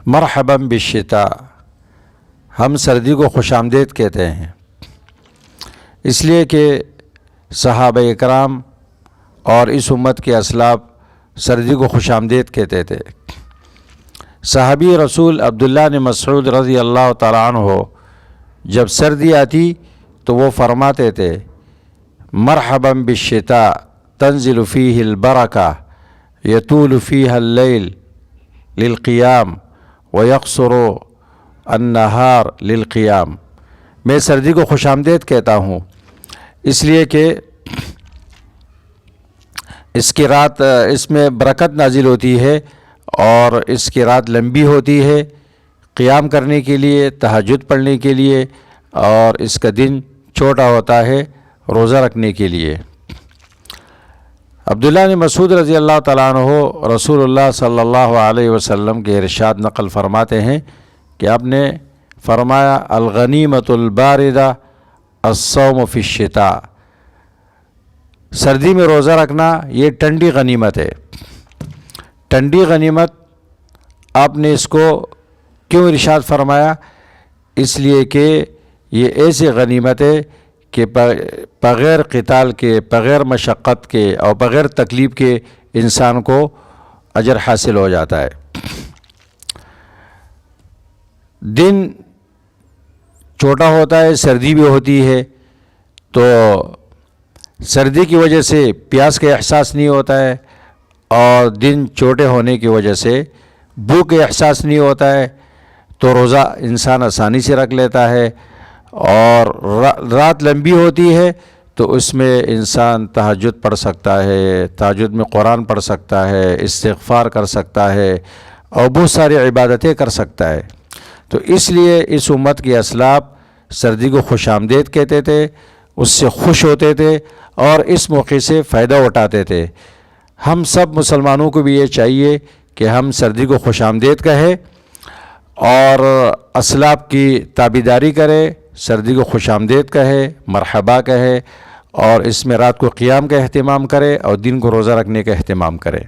مرحبا بالشتاء، ہم سردی کو خوش آمدید کہتے ہیں، اس لیے کہ صحابہ اکرام اور اس امت کے اسلاف سردی کو خوش آمدید کہتے تھے۔ صحابی رسول عبداللہ بن مسعود رضی اللہ تعالیٰ عنہ جب سردی آتی تو وہ فرماتے تھے مرحبا بالشتاء تنزل فیہ البرکہ یطول فیہ اللیل للقیام ویقصر النہار للقیام۔ میں سردی کو خوش آمدید کہتا ہوں اس لیے کہ اس کی رات اس میں برکت نازل ہوتی ہے اور اس کی رات لمبی ہوتی ہے قیام کرنے کے لیے، تہجد پڑھنے کے لیے، اور اس کا دن چھوٹا ہوتا ہے روزہ رکھنے کے لیے۔ عبداللہ بن مسعود رضی اللہ تعالیٰ عنہ رسول اللہ صلی اللہ علیہ وسلم کے ارشاد نقل فرماتے ہیں کہ آپ نے فرمایا الغنیمۃ الباردہ الصوم فی الشتاء، سردی میں روزہ رکھنا یہ ٹھنڈی غنیمت ہے۔ ٹھنڈی غنیمت آپ نے اس کو کیوں ارشاد فرمایا؟ اس لیے کہ یہ ایسی غنیمت ہے کہ بغیر قتال کے، بغیر مشقت کے اور بغیر تکلیف کے انسان کو اجر حاصل ہو جاتا ہے۔ دن چھوٹا ہوتا ہے، سردی بھی ہوتی ہے، تو سردی کی وجہ سے پیاس کا احساس نہیں ہوتا ہے، اور دن چھوٹے ہونے کی وجہ سے بھوک کا احساس نہیں ہوتا ہے، تو روزہ انسان آسانی سے رکھ لیتا ہے۔ اور رات لمبی ہوتی ہے تو اس میں انسان تہجد پڑھ سکتا ہے، تہجد میں قرآن پڑھ سکتا ہے، استغفار کر سکتا ہے اور بہت ساری عبادتیں کر سکتا ہے۔ تو اس لیے اس امت کے اسلاف سردی کو خوش آمدید کہتے تھے، اس سے خوش ہوتے تھے اور اس موقع سے فائدہ اٹھاتے تھے۔ ہم سب مسلمانوں کو بھی یہ چاہیے کہ ہم سردی کو خوش آمدید کہیں اور اسلاف کی تابعداری کریں، سردی کو خوش آمدید کہے، مرحبا کہے، اور اس میں رات کو قیام کا اہتمام کرے اور دن کو روزہ رکھنے کا اہتمام کرے۔